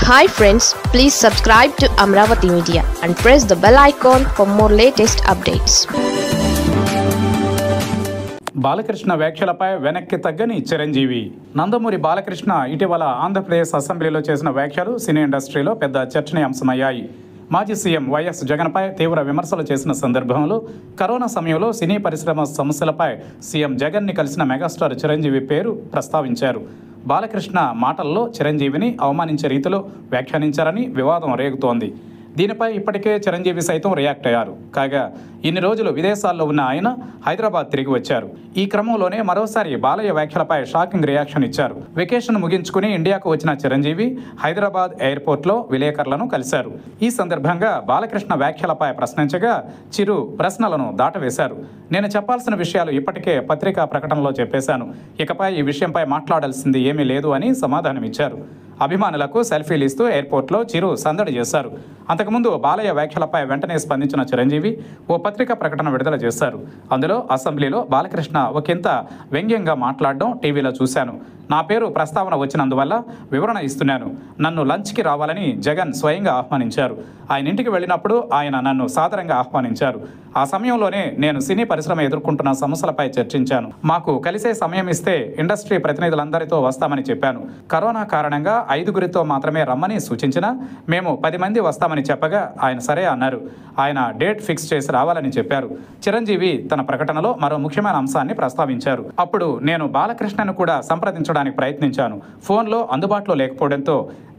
Hi friends, please subscribe to Amravati Media and press the bell icon for more latest updates. Balakrishna వ్యాఖ్యలపై వెనక్కి తగ్గని చిరంజీవి. నందమూరి బాలకృష్ణ ఇటీవల ఆంధ్రప్రదేశ్ అసెంబ్లీలో చేసిన వ్యాఖ్యలు సినీ ఇండస్ట్రీలో పెద్ద చర్చనీయాంశమయ్యాయి. మాజీ సీఎం వైఎస్ జగన్పై తీవ్ర విమర్శలు చేసిన సందర్భంలో కరోనా సమయంలో సినీ పరిశ్రమ సమస్యలపై సీఎం జగన్ని కలిసిన మెగాస్టార్ చిరంజీవి పేరు ప్రస్తావించారు. బాలకృష్ణ మాటల్లో చిరంజీవిని అవమానించే రీతిలో వ్యాఖ్యానించారని వివాదం రేగుతోంది. దీనిపై ఇప్పటికే చిరంజీవి సైతం రియాక్ట్ అయ్యారు. కాగా ఇన్ని రోజులు విదేశాల్లో ఉన్న ఆయన హైదరాబాద్ తిరిగి వచ్చారు. ఈ క్రమంలోనే మరోసారి బాలయ్య వ్యాఖ్యలపై షాకింగ్ రియాక్షన్ ఇచ్చారు. వెకేషన్ ముగించుకుని ఇండియాకు వచ్చిన చిరంజీవి హైదరాబాద్ ఎయిర్పోర్ట్లో విలేకరులను కలిశారు. ఈ సందర్భంగా బాలకృష్ణ వ్యాఖ్యలపై ప్రశ్నించగా చిరు ప్రశ్నలను దాటవేశారు. నేను చెప్పాల్సిన విషయాలు ఇప్పటికే పత్రికా ప్రకటనలో చెప్పేశాను. ఇకపై ఈ విషయంపై మాట్లాడాల్సింది ఏమీ లేదు అని సమాధానమిచ్చారు. అభిమానులకు సెల్ఫీలు ఇస్తూ ఎయిర్పోర్ట్లో చిరు సందడి చేశారు. అంతకుముందు బాలయ్య వ్యాఖ్యలపై వెంటనే స్పందించిన చిరంజీవి ఓ పత్రికా ప్రకటన విడుదల చేశారు. అందులో అసెంబ్లీలో బాలకృష్ణ ఒకంత వ్యంగ్యంగా మాట్లాడడం టీవీలో చూశాను. నా పేరు ప్రస్తావన వచ్చినందువల్ల వివరణ ఇస్తున్నాను. నన్ను లంచ్కి రావాలని జగన్ స్వయంగా ఆహ్వానించారు. ఆయన ఇంటికి వెళ్ళినప్పుడు ఆయన నన్ను సాదరంగా ఆహ్వానించారు. ఆ సమయంలోనే నేను సినీ పరిశ్రమ ఎదుర్కొంటున్న సమస్యలపై చర్చించాను. మాకు కలిసే సమయం ఇస్తే ఇండస్ట్రీ ప్రతినిధులందరితో వస్తామని చెప్పాను. కరోనా కారణంగా 5గురితో మాత్రమే రమ్మని సూచించినా మేము 10 మంది వస్తామని చెప్పగా ఆయన సరే అన్నారు. ఆయన డేట్ ఫిక్స్ చేసి రావాలని చెప్పారు. చిరంజీవి తన ప్రకటనలో మరో ముఖ్యమైన అంశాన్ని ప్రస్తావించారు. అప్పుడు నేను బాలకృష్ణను కూడా సంప్రదించడానికి ప్రయత్నించాను. ఫోన్లో అందుబాటులో లేకపోవడంతో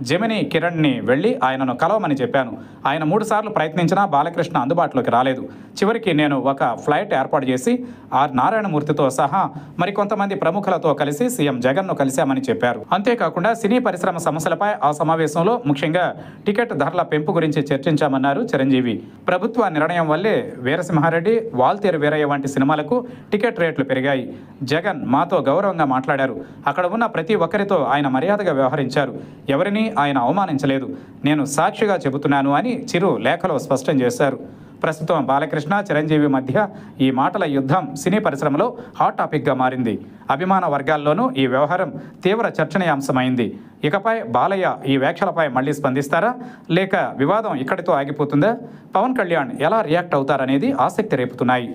జెమిని కిరణ్ని వెళ్ళి ఆయనను కలవమని చెప్పాను. ఆయన 3 సార్లు ప్రయత్నించినా బాలకృష్ణ అందుబాటులోకి రాలేదు. చివరికి నేను ఒక ఫ్లైట్ ఏర్పాటు చేసి ఆర్ నారాయణమూర్తితో సహా మరికొంతమంది ప్రముఖులతో కలిసి సీఎం జగన్ను కలిశామని చెప్పారు. అంతేకాకుండా సినీ పరిశ్రమ సమస్యలపై ఆ సమావేశంలో ముఖ్యంగా టికెట్ ధరల పెంపు గురించి చర్చించామన్నారు చిరంజీవి. ప్రభుత్వ నిర్ణయం వల్లే వీరసింహారెడ్డి, వాల్తేరు వీరయ్య వంటి సినిమాలకు టికెట్ రేట్లు పెరిగాయి. జగన్ మాతో గౌరవంగా మాట్లాడారు. అక్కడ ఉన్న ప్రతి ఒక్కరితో ఆయన మర్యాదగా వ్యవహరించారు. ఎవరిని ఆయన అవమానించలేదు. నేను సాక్షిగా చెబుతున్నాను అని చిరు లేఖలో స్పష్టం చేశారు. ప్రస్తుతం బాలకృష్ణ చిరంజీవి మధ్య ఈ మాటల యుద్ధం సినీ పరిశ్రమలో హాట్ టాపిక్గా మారింది. అభిమాన వర్గాల్లోనూ ఈ వ్యవహారం తీవ్ర చర్చనీయాంశమైంది. ఇకపై బాలయ్య ఈ వ్యాఖ్యలపై మళ్లీ స్పందిస్తారా లేక వివాదం ఇక్కడితో ఆగిపోతుందా? పవన్ కళ్యాణ్ ఎలా రియాక్ట్ అవుతారనేది ఆసక్తి రేపుతున్నాయి.